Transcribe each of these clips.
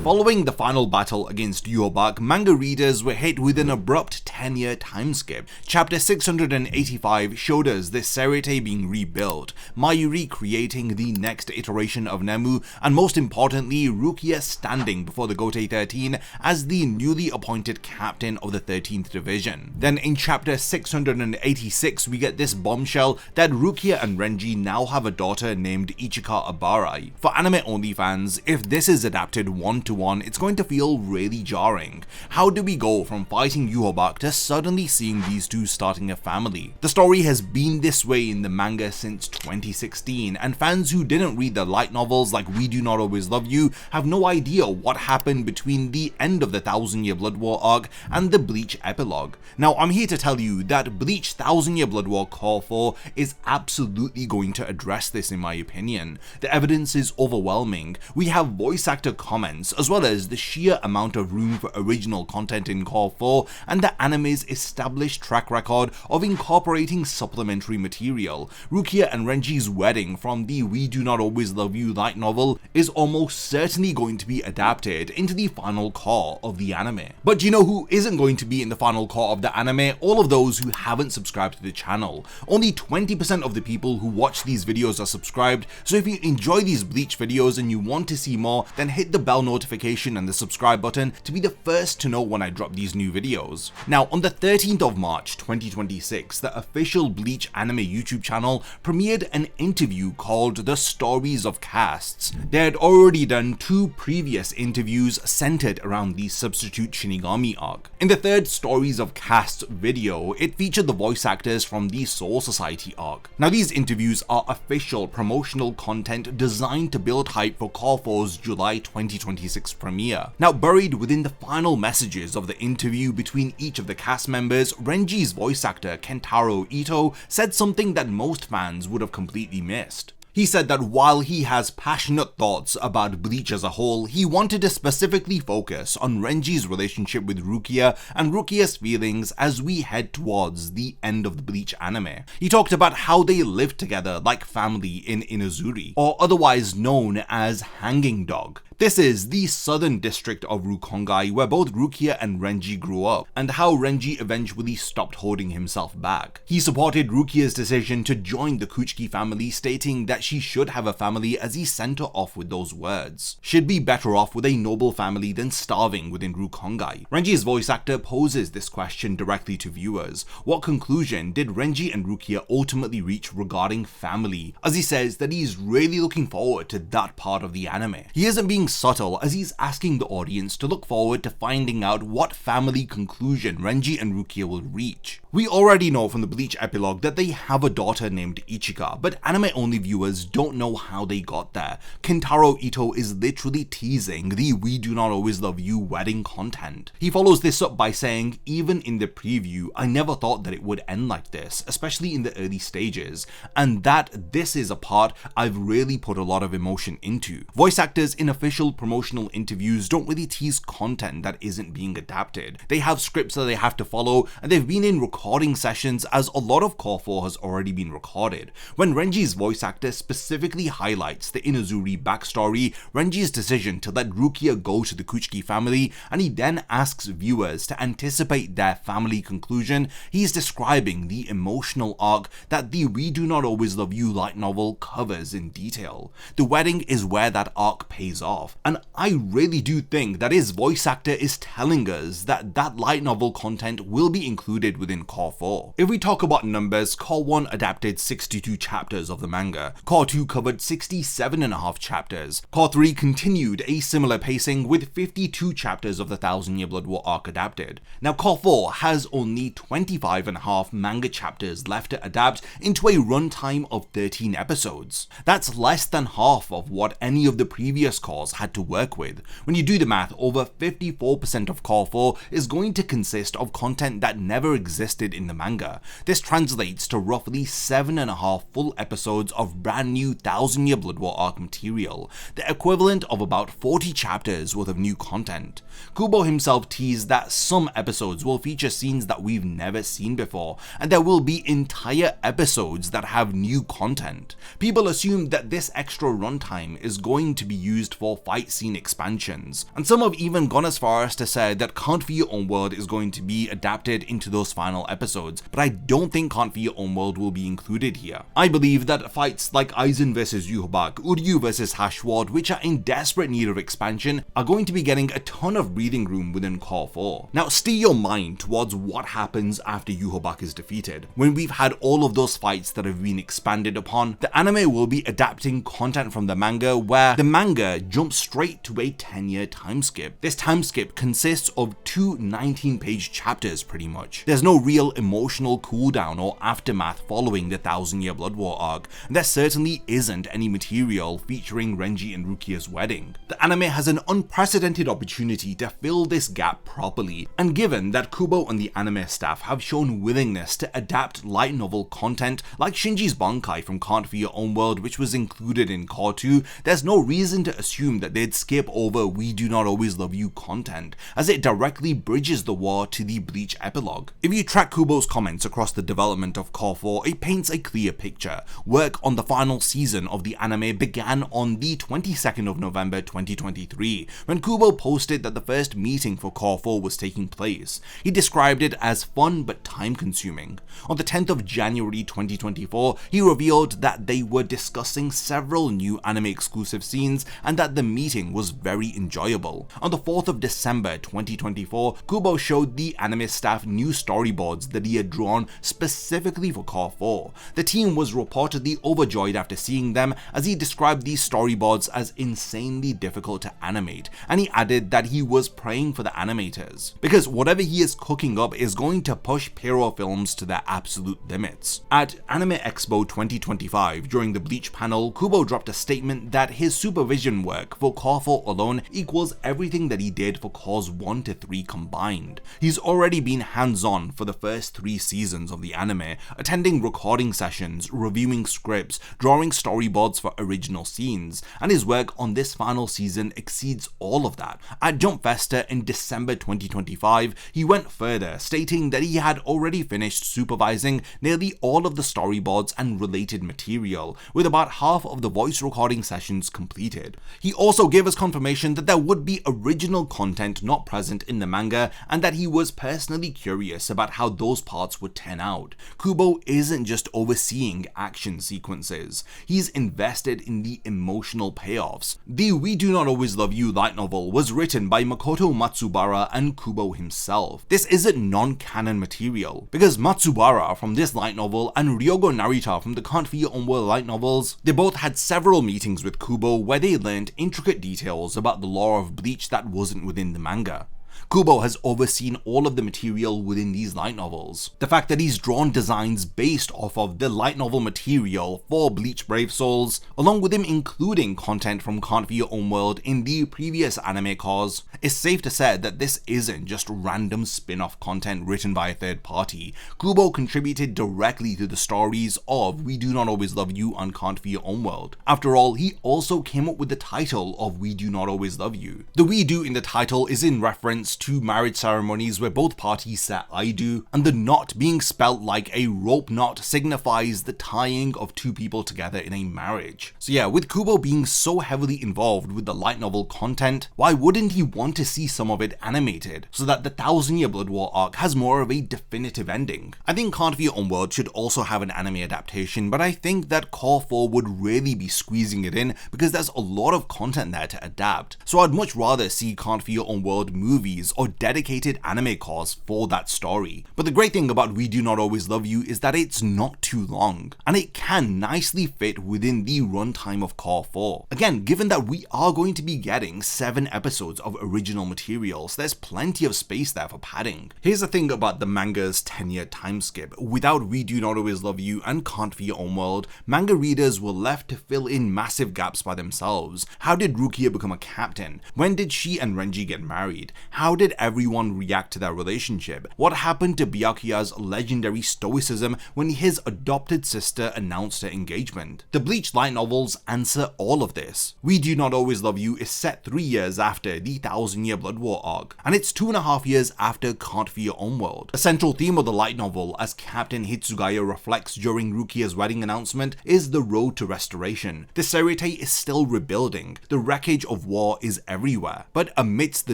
Following the final battle against Yobak, manga readers were hit with an abrupt 10-year time skip. Chapter 685 showed us the Serete being rebuilt, Mayuri creating the next iteration of Nemu, and most importantly, Rukia standing before the Gotei 13 as the newly appointed captain of the 13th Division. Then in chapter 686 we get this bombshell that Rukia and Renji now have a daughter named Ichika Abarai. For anime-only fans, if this is adapted one-to-one, it's going to feel really jarring. How do we go from fighting Yobak to suddenly seeing these two starting a family? The story has been this way in the manga since 2016, and fans who didn't read the light novels like We Do Not Always Love You have no idea what happened between the end of the 1000-Year Blood War arc and the Bleach epilogue. Now I'm here to tell you that Bleach 1000-Year Blood War Cour 4 is absolutely going to address this in my opinion. The evidence is overwhelming. We have voice actor comments as well as the sheer amount of room for original content in Cour 4 and the anime's established track record of incorporating supplementary material. Rukia and Renji's wedding from the We Do Not Always Love You light novel is almost certainly going to be adapted into the final cour of the anime. But do you know who isn't going to be in the final cour of the anime? All of those who haven't subscribed to the channel. Only 20% of the people who watch these videos are subscribed, so if you enjoy these Bleach videos and you want to see more, then hit the bell notification and the subscribe button to be the first to know when I drop these new videos. Now on the 13th of March 2026, the official Bleach anime YouTube channel premiered an interview called The Stories of Castes. They had already done 2 previous interviews centered around the Substitute Shinigami arc. In the third Stories of Castes video, it featured the voice actors from the Soul Society arc. Now these interviews are official promotional content designed to build hype for Cour 4's July 2026 premiere. Now buried within the final messages of the interview between each of the cast members, Renji's voice actor Kentaro Ito said something that most fans would have completely missed. He said that while he has passionate thoughts about Bleach as a whole, he wanted to specifically focus on Renji's relationship with Rukia and Rukia's feelings as we head towards the end of the Bleach anime. He talked about how they live together like family in Inazuri, or otherwise known as Hanging Dog. This is the southern district of Rukongai where both Rukia and Renji grew up, and how Renji eventually stopped holding himself back. He supported Rukia's decision to join the Kuchiki family, stating that she should have a family, as he sent her off with those words. She'd be better off with a noble family than starving within Rukongai. Renji's voice actor poses this question directly to viewers. What conclusion did Renji and Rukia ultimately reach regarding family? As he says that he's really looking forward to that part of the anime. He isn't being subtle, as he's asking the audience to look forward to finding out what family conclusion Renji and Rukia will reach. We already know from the Bleach epilogue that they have a daughter named Ichika, but anime-only viewers don't know how they got there. Kentaro Ito is literally teasing the We Do Not Always Love You wedding content. He follows this up by saying, even in the preview, I never thought that it would end like this, especially in the early stages, and that this is a part I've really put a lot of emotion into. Voice actors in official promotional interviews don't really tease content that isn't being adapted. They have scripts that they have to follow, and they've been in recording sessions, as a lot of Cour 4 has already been recorded. When Renji's voice actor specifically highlights the Inazuri backstory, Renji's decision to let Rukia go to the Kuchiki family, and he then asks viewers to anticipate their family conclusion, he's describing the emotional arc that the We Do Not Always Love You light novel covers in detail. The wedding is where that arc pays off, and I really do think that his voice actor is telling us that that light novel content will be included within Cour 4. If we talk about numbers, Cour 1 adapted 62 chapters of the manga, Cour 2 covered 67.5 chapters, Cour 3 continued a similar pacing with 52 chapters of the 1000-Year Blood War arc adapted. Now Cour 4 has only 25.5 manga chapters left to adapt into a runtime of 13 episodes. That's less than half of what any of the previous cours had to work with. When you do the math, over 54% of Cour 4 is going to consist of content that never existed in the manga. This translates to roughly 7.5 full episodes of brand new 1000-Year Blood War arc material, the equivalent of about 40 chapters worth of new content. Kubo himself teased that some episodes will feature scenes that we've never seen before, and there will be entire episodes that have new content. People assume that this extra runtime is going to be used for fight scene expansions, and some have even gone as far as to say that Can't Be Your Own World is going to be adapted into those final episodes, but I don't think Can't Be Your Own World will be included here. I believe that fights like Aizen vs Yhwach, Uryu vs Hashward, which are in desperate need of expansion, are going to be getting a ton of breathing room within Core 4. Now steer your mind towards what happens after Yhwach is defeated. When we've had all of those fights that have been expanded upon, the anime will be adapting content from the manga, where the manga jumps straight to a 10-year time skip. This time skip consists of two 19-page chapters pretty much. There's no real emotional cooldown or aftermath following the 1000-year Blood War arc, and there certainly isn't any material featuring Renji and Rukia's wedding. The anime has an unprecedented opportunity to fill this gap properly, and given that Kubo and the anime staff have shown willingness to adapt light novel content like Shinji's Bankai from Can't Be Your Own World, which was included in Core 2, there's no reason to assume that they'd skip over We Do Not Always Love You content, as it directly bridges the war to the Bleach epilogue. If you track Kubo's comments across the development of Core 4, it paints a clear picture. Work on the final season of the anime began on the 22nd of November 2023, when Kubo posted that the first meeting for Core 4 was taking place. He described it as fun but time-consuming. On the 10th of January 2024, he revealed that they were discussing several new anime-exclusive scenes and that the meeting was very enjoyable. On the 4th of December 2024, Kubo showed the anime staff new storyboards that he had drawn specifically for Core 4. The team was reportedly overjoyed after seeing them, as he described these storyboards as insanely difficult to animate, and he added that he was praying for the animators, because whatever he is cooking up is going to push Pyro films to their absolute limits. At Anime Expo 2025, during the Bleach panel, Kubo dropped a statement that his supervision work for Core 4 alone equals everything that he did for Cores 1 to 3 combined. He's already been hands-on for the first 3 seasons of the anime, attending recording sessions, reviewing scripts, drawing storyboards for original scenes, and his work on this final season exceeds all of that. At Jump Festa in December 2025, he went further, stating that he had already finished supervising nearly all of the storyboards and related material, with about half of the voice recording sessions completed. He also gave us confirmation that there would be original content not present in the manga, and that he was personally curious about how those parts would turn out. Kubo isn't just overseeing action sequences, he's invested in the emotional payoffs. The We Do Not Always Love You light novel was written by Makoto Matsubara and Kubo himself. This isn't non-canon material, because Matsubara from this light novel and Ryogo Narita from the Can't Be Your Own World light novels, they both had several meetings with Kubo where they learned intricate details about the lore of Bleach that wasn't within the manga. Kubo has overseen all of the material within these light novels. The fact that he's drawn designs based off of the light novel material for Bleach Brave Souls, along with him including content from Can't Be Your Own World in the previous anime cores, it's safe to say that this isn't just random spin-off content written by a third party. Kubo contributed directly to the stories of We Do Not Always Love You and Can't Be Your Own World. After all, he also came up with the title of We Do Not Always Love You. The We Do in the title is in reference to marriage ceremonies where both parties say I do, and the knot being spelt like a rope knot signifies the tying of two people together in a marriage. So yeah, with Kubo being so heavily involved with the light novel content, why wouldn't he want to see some of it animated, so that the 1000-year Blood War arc has more of a definitive ending? I think Can't Be Your Own World should also have an anime adaptation, but I think that Core 4 would really be squeezing it in because there's a lot of content there to adapt. So I'd much rather see Can't Be Your Own World movies or dedicated anime cores for that story. But the great thing about We Do Not Always Love You is that it's not too long, and it can nicely fit within the runtime of Core 4. Again, given that we are going to be getting 7 episodes of original materials, there's plenty of space there for padding. Here's the thing about the manga's 10-year time skip. Without We Do Not Always Love You and Can't Be Your Own World, manga readers were left to fill in massive gaps by themselves. How did Rukia become a captain? When did she and Renji get married? How did everyone react to their relationship? What happened to Byakuya's legendary stoicism when his adopted sister announced her engagement? The Bleach light novels answer all of this. We Do Not Always Love You is set 3 years after the 1000-year Blood War arc, and it's 2.5 years after Can't For Your Own World. A central theme of the light novel, as Captain Hitsugaya reflects during Rukia's wedding announcement, is the road to restoration. The Serite is still rebuilding. The wreckage of war is everywhere, but amidst the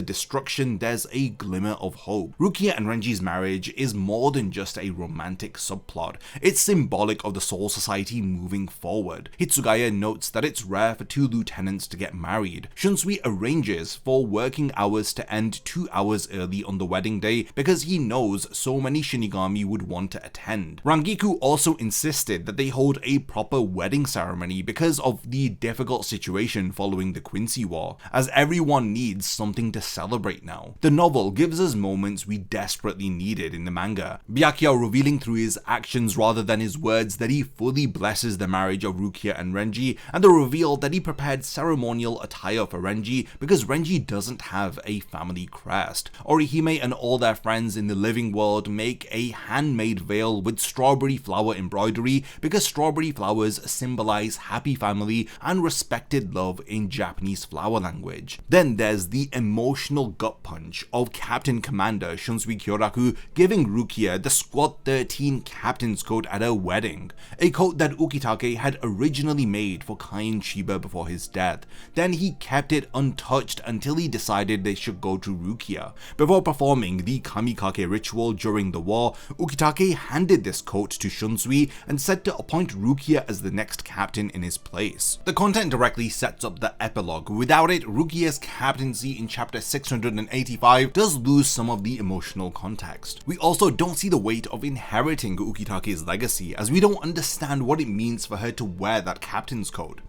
destruction there's a glimmer of hope. Rukia and Renji's marriage is more than just a romantic subplot. It's symbolic of the Soul Society moving forward. Hitsugaya notes that it's rare for 2 lieutenants to get married. Shunsui arranges for working hours to end 2 hours early on the wedding day because he knows so many Shinigami would want to attend. Rangiku also insisted that they hold a proper wedding ceremony because of the difficult situation following the Quincy War, as everyone needs something to celebrate now. The novel gives us moments we desperately needed in the manga. Byakuya revealing through his actions rather than his words that he fully blesses the marriage of Rukia and Renji, and the reveal that he prepared ceremonial attire for Renji because Renji doesn't have a family crest. Orihime and all their friends in the living world make a handmade veil with strawberry flower embroidery because strawberry flowers symbolize happy family and respected love in Japanese flower language. Then there's the emotional gut punch of Captain Commander Shunsui Kyoraku giving Rukia the Squad 13 captain's coat at her wedding, a coat that Ukitake had originally made for Kain Shiba before his death. Then he kept it untouched until he decided they should go to Rukia. Before performing the Kamikake ritual during the war, Ukitake handed this coat to Shunsui and said to appoint Rukia as the next captain in his place. The content directly sets up the epilogue. Without it, Rukia's captaincy in chapter 685 does lose some of the emotional context. We also don't see the weight of inheriting Ukitake's legacy, as we don't understand what it means for her to wear that captain's coat.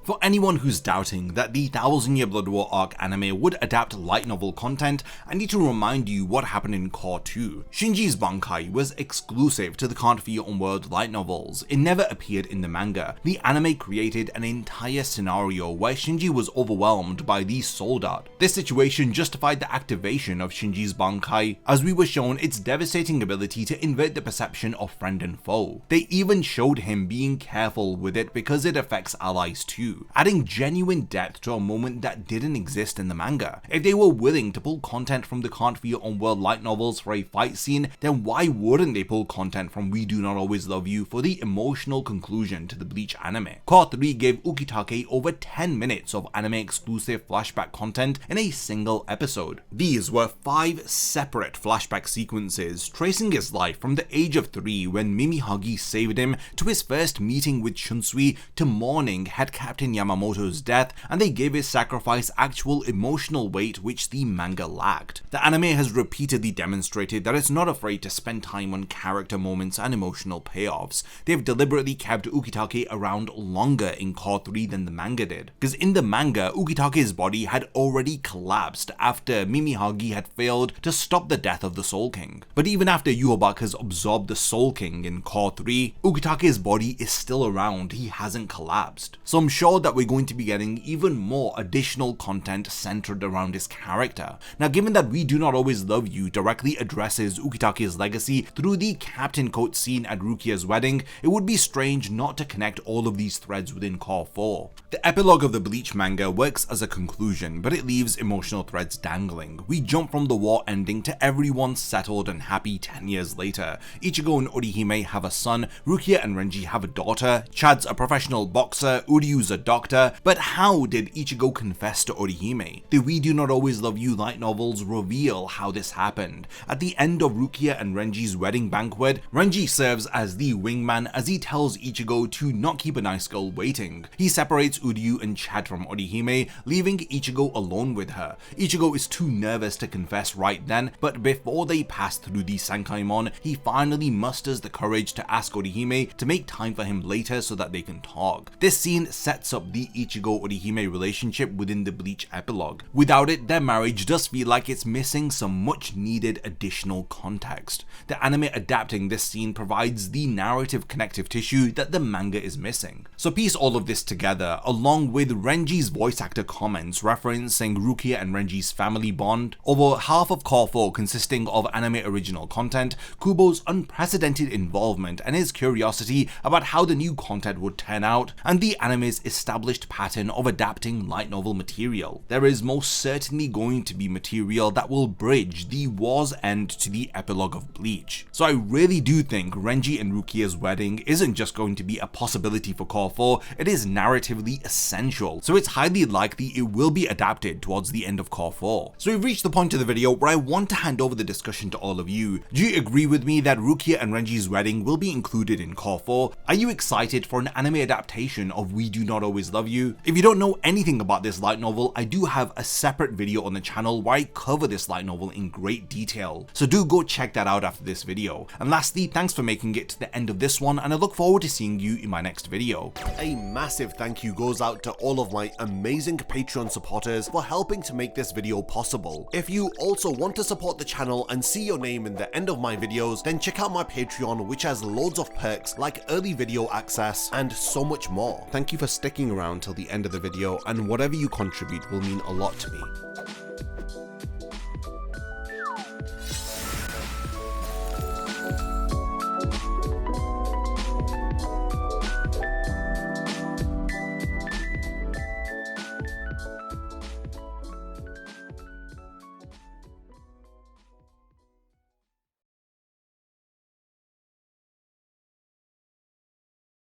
For anyone who's doubting that the 1000-year Blood War arc anime would adapt light novel content, I need to remind you what happened in Core 2. Shinji's Bankai was exclusive to the Can't For Your Own World light novels. It never appeared in the manga. The anime created an entire scenario where Shinji was overwhelmed by the Soul Dart. This situation justified the activation of Shinji's Bankai, as we were shown its devastating ability to invert the perception of friend and foe. They even showed him being careful with it because it affects allies too, adding genuine depth to a moment that didn't exist in the manga. If they were willing to pull content from the Can't For Your Own World light novels for a fight scene, then why wouldn't they pull content from We Do Not Always Love You for the emotional conclusion to the Bleach anime? Core 3 gave Ukitake over 10 minutes of anime exclusive flashback content in a single episode. These were 5 separate flashback sequences tracing his life from the age of 3 when Mimihagi saved him, to his first meeting with Shunsui, to mourning head captain Yamamoto's death, and they gave his sacrifice actual emotional weight which the manga lacked. The anime has repeatedly demonstrated that it's not afraid to spend time on character moments and emotional payoffs. They've deliberately kept Ukitake around longer in Core 3 than the manga did, because in the manga, Ukitake's body had already collapsed after Mimihagi had failed to stop the death of the Soul King. But even after Yhwach has absorbed the Soul King in Core 3, Ukitake's body is still around, he hasn't collapsed. So I'm sure that we're going to be getting even more additional content centered around his character. Now, given that We Do Not Always Love You directly addresses Ukitake's legacy through the captain coat scene at Rukia's wedding, it would be strange not to connect all of these threads within Core 4. The epilogue of the Bleach manga works as a conclusion, but it leaves emotional threads dangling. We jump from the war ending to everyone settled and happy 10 years later. Ichigo and Orihime have a son, Rukia and Renji have a daughter, Chad's a professional boxer, Uryu's a doctor, but how did Ichigo confess to Orihime? The We Do Not Always Love You light novels reveal how this happened. At the end of Rukia and Renji's wedding banquet, Renji serves as the wingman as he tells Ichigo to not keep a nice girl waiting. He separates Uryu and Chad from Orihime, leaving Ichigo alone with her. Ichigo is too nervous to confess right then, but before they pass through the Sankaimon, he finally musters the courage to ask Orihime to make time for him later so that they can talk. This scene sets sets up the Ichigo-Orihime relationship within the Bleach epilogue. Without it, their marriage does feel like it's missing some much needed additional context. The anime adapting this scene provides the narrative connective tissue that the manga is missing. So piece all of this together, along with Renji's voice actor comments referencing Rukia and Renji's family bond, over half of Cour 4 consisting of anime original content, Kubo's unprecedented involvement and his curiosity about how the new content would turn out, and the anime's established pattern of adapting light novel material. There is most certainly going to be material that will bridge the war's end to the epilogue of Bleach. So I really do think Renji and Rukia's wedding isn't just going to be a possibility for Cour 4, it is narratively essential. So it's highly likely it will be adapted towards the end of Cour 4. So we've reached the point of the video where I want to hand over the discussion to all of you. Do you agree with me that Rukia and Renji's wedding will be included in Cour 4? Are you excited for an anime adaptation of We Do Not Always Love You? If you don't know anything about this light novel, I do have a separate video on the channel where I cover this light novel in great detail, so do go check that out after this video. And lastly, thanks for making it to the end of this one, and I look forward to seeing you in my next video. A massive thank you goes out to all of my amazing Patreon supporters for helping to make this video possible. If you also want to support the channel and see your name in the end of my videos, then check out my Patreon, which has loads of perks like early video access and so much more. Thank you for sticking around till the end of the video, and whatever you contribute will mean a lot to me.